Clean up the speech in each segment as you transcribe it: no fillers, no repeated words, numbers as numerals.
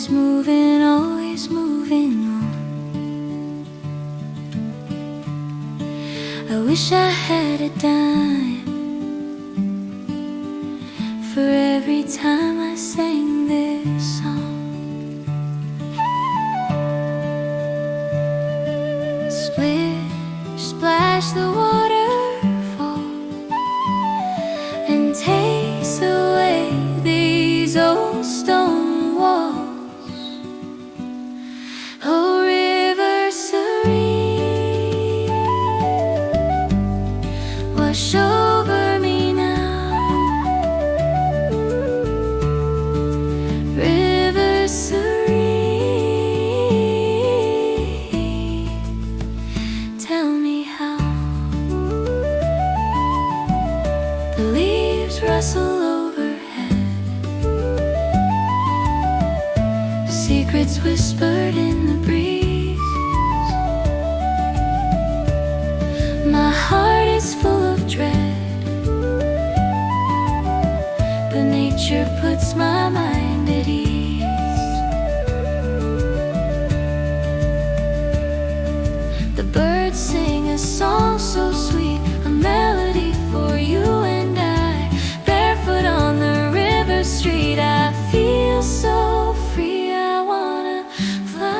always moving on. I wish I had a dime for every time I sang this song. Splish, splash, the waterfall, and takes away these old stone walls. Oh, river serene, wash over me now. River serene, tell me how. The leaves rustle overhead, secrets whispered in the breeze. My heart is full of dread, but nature puts my mind at ease. The birds sing a song so sweet, a melody for you and I. Barefoot on the river street, I feel so free. I wanna fly.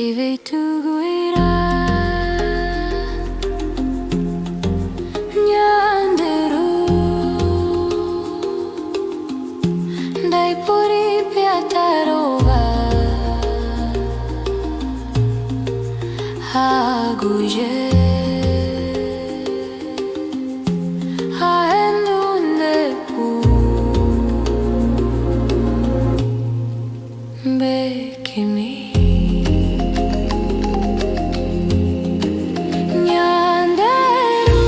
Iveituguira Nyanderu Dai puri piatarova Haguje Haendundepu Bekimi Nyanderu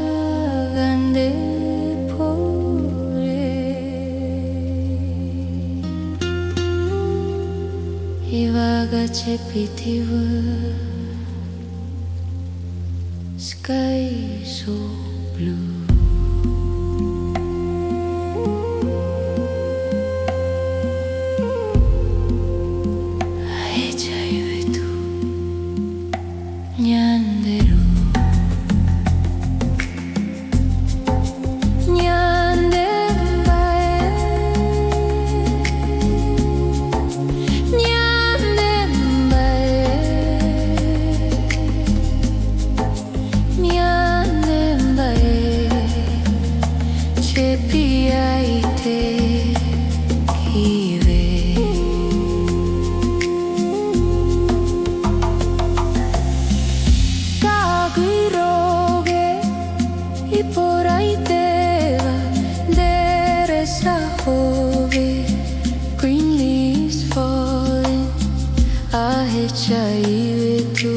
Ivagande pore Ivagache pitiva Sky so blue Nyanderu Y por ahí te va de esa joven. Green leaves falling Ahecha iwe tu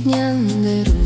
Nyanderu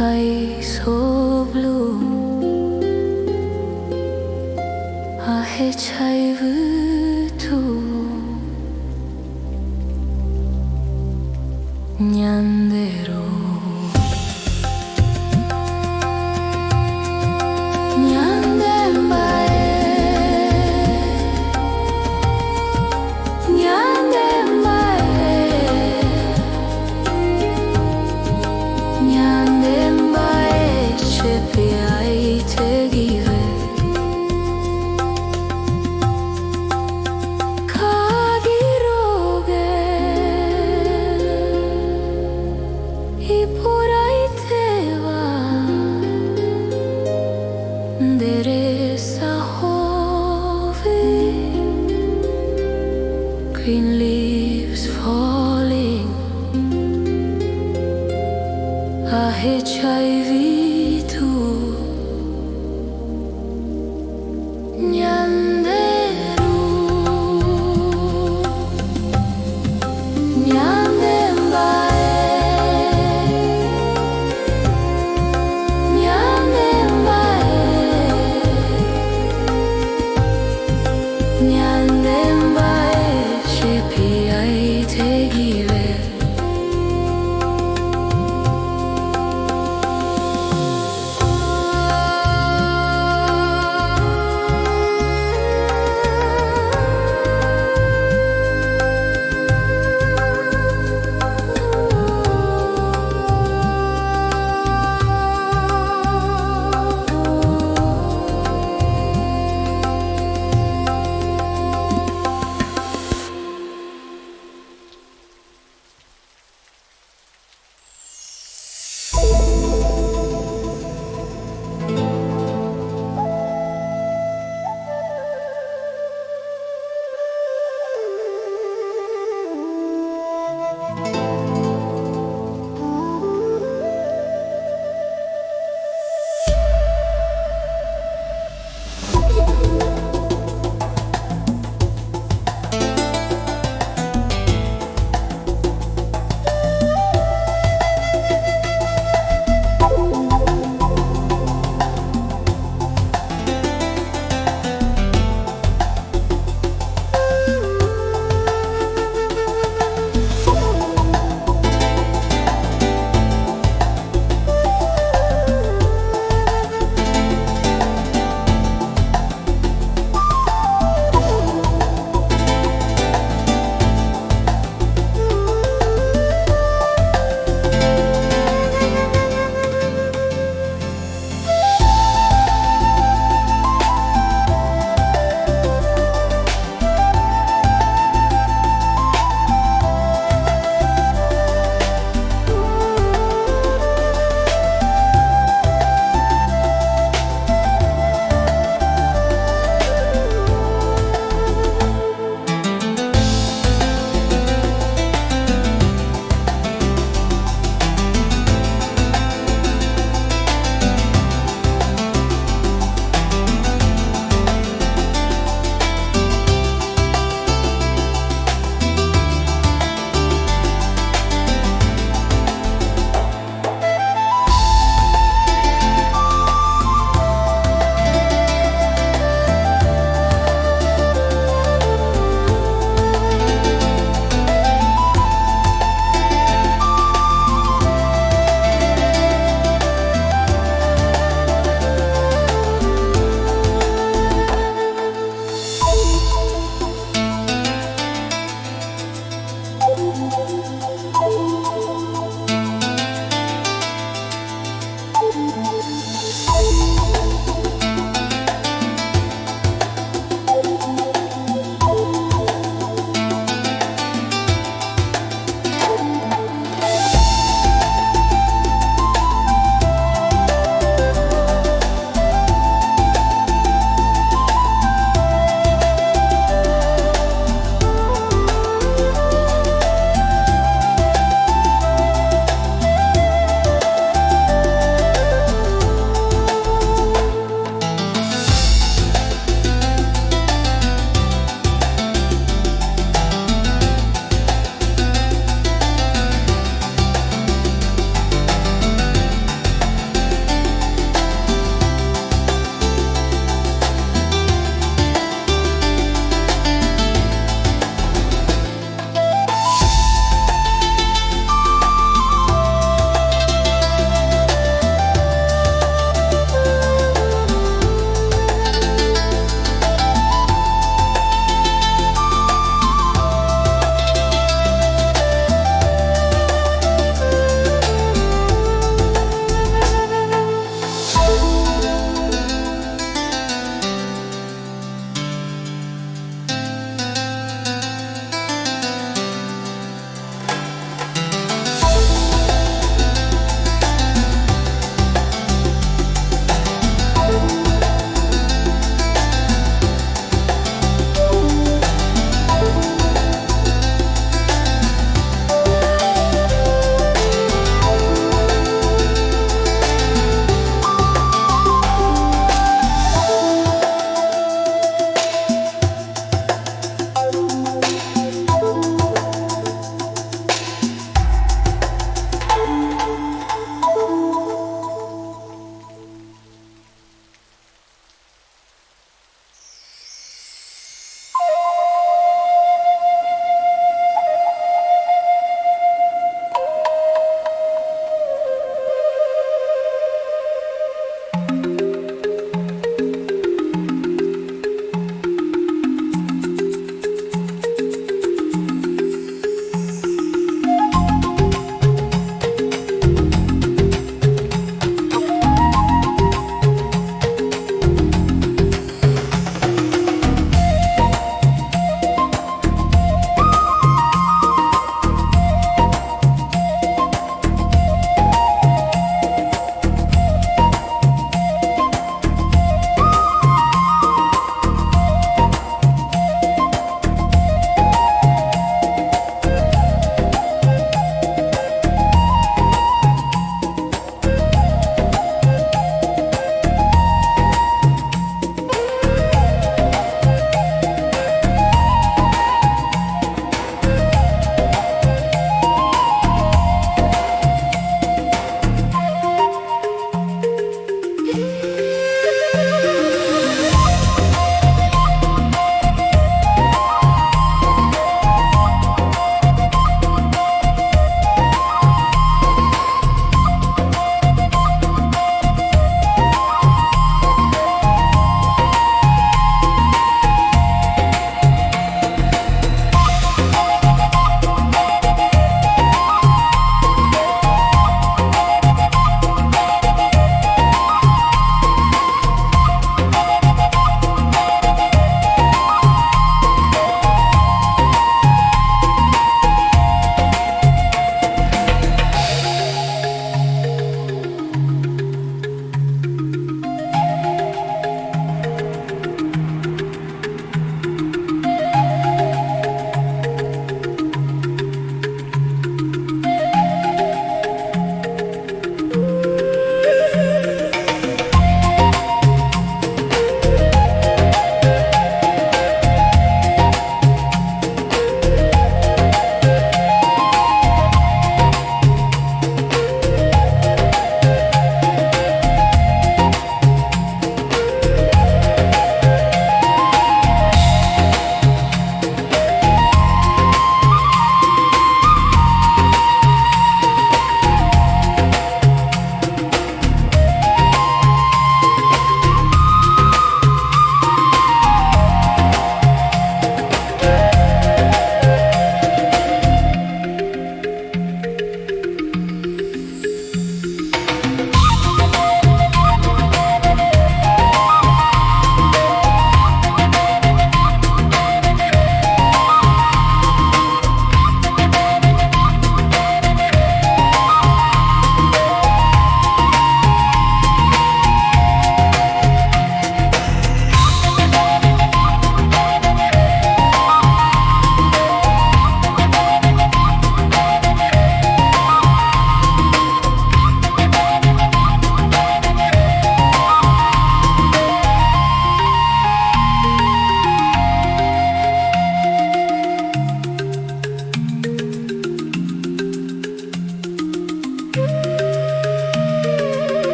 sky so blue. I hitchhike too. Nyandero. Green leaves falling. A HIV too. Nyanderu, nyandembae, nyandembae, nyandembae. Shepi tegive.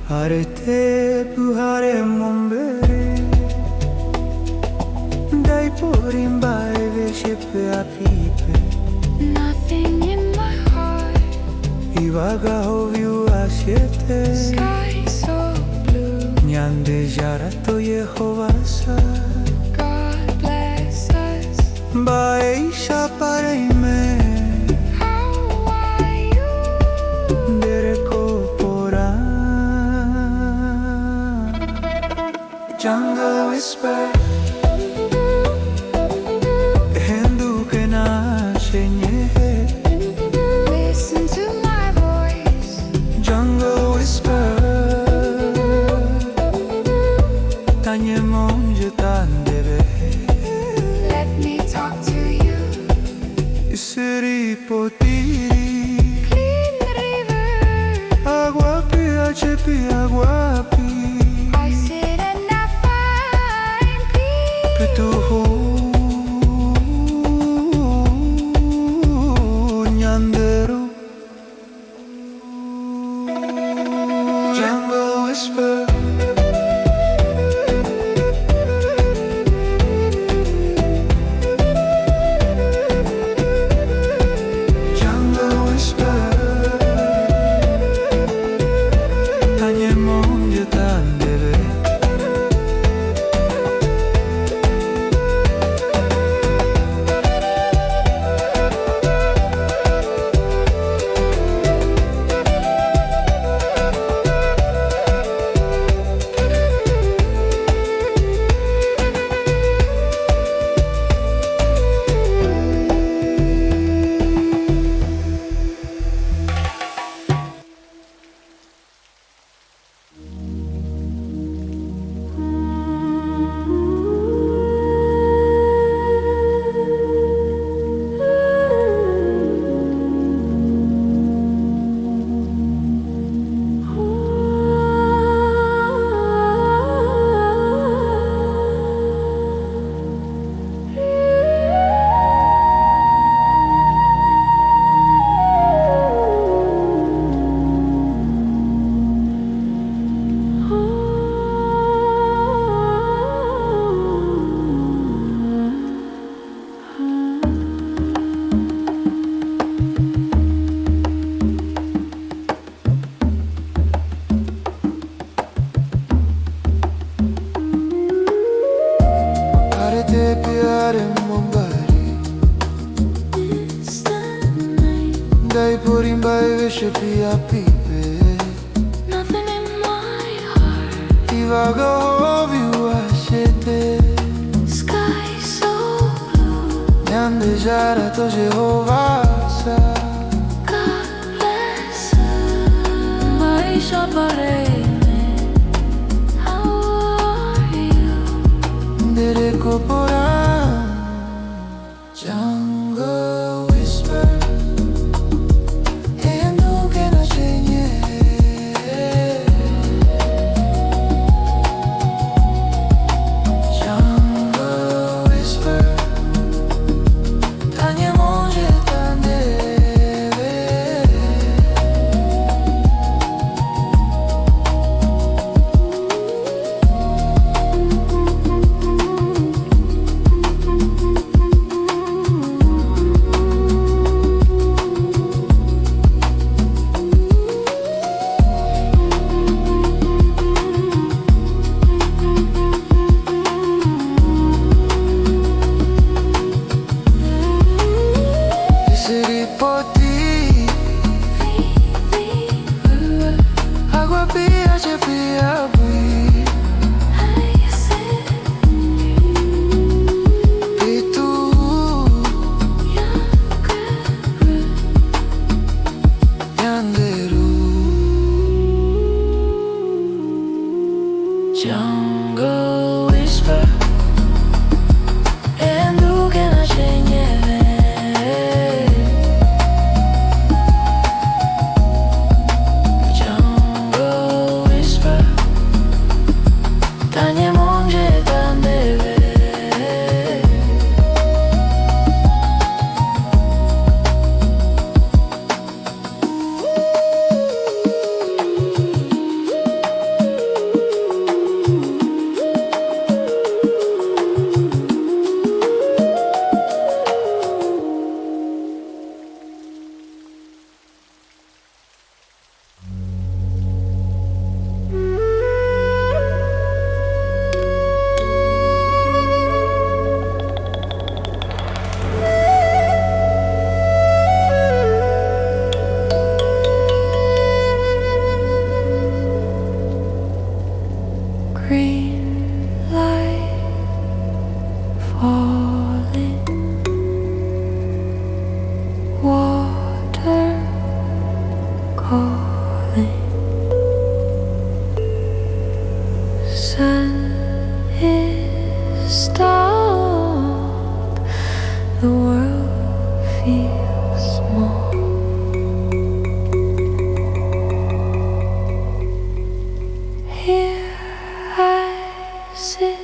Harete puhare mombere Dai porimba e vesce pe apipe Nothing in my heart. Ivaga hoviu asiete Sky so blue. Nyande jarato Yehovasa God bless us. Baisha pareime How are you? Dereko pora Jungle whisper Hindu ke na shenye Listen to my voice. Jungle whisper Tanye monje tandebe Let me talk to you. Isiri potiri Clean river. Agua pia chepi agua pi I sit and I find peace. Petuhu Nyanderu Jungle whisper Jungle whisper Tanye monje tandebe Harete piare mombari It's the night. Dai porimba e vesce pia pipe Nothing in my heart. Ivaga hoviu ashete Sky so blue. Nyande jarato Jehovasa God bless us. Maisha pareime. How are you? Dereko pora Jungle whisper Hindu ke na shenye Jungle whisper Tanye monje tandebe Isiri poti Agua pia chepi abui Pitu Yanderu Jungle whisper Hindu ke na shenye Jungle whisper Tanye monje tandebe sun is stopped, the world feels small. Here I sit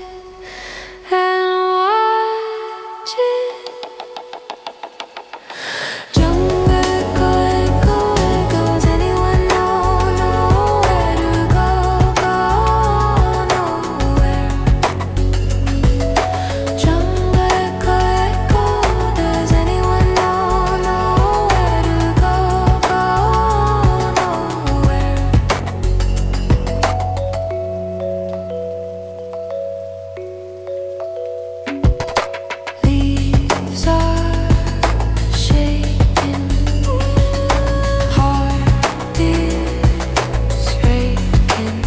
and watch it. Jungle echo, echo, echoes. Anyone know where to go? Go nowhere. Jungle echo, echo. Does anyone know where to go? Go nowhere. Leaves are shaking, heart is breaking,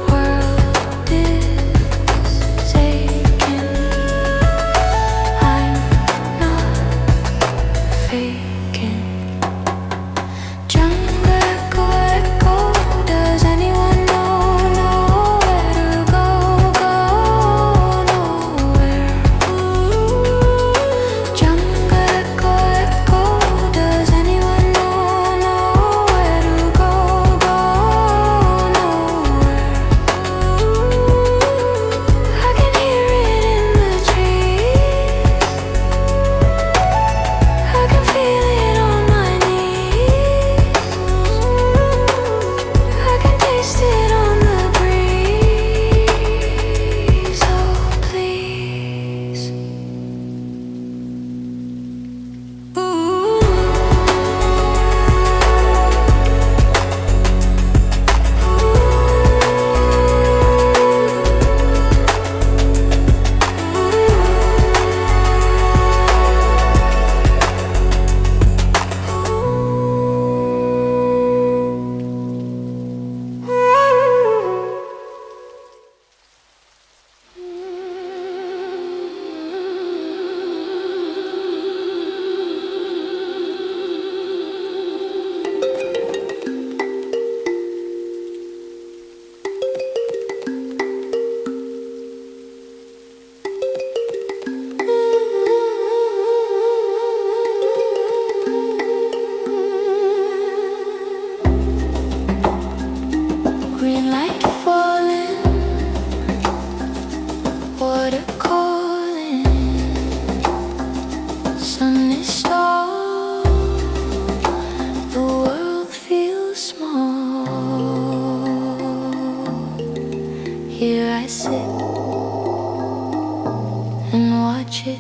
world is aching. I'm not faking. Jungle echo, echo. Does anyone know where to go? Go nowhere. Jungle echo, echo. Does anyone know where to go? Go nowhere. I can hear it in the trees. I can feel it on my knees. I can taste it on the breeze. Oh, please. Green light falling, water calling, sun is stalled, the world feels small. Here I sit and watch it.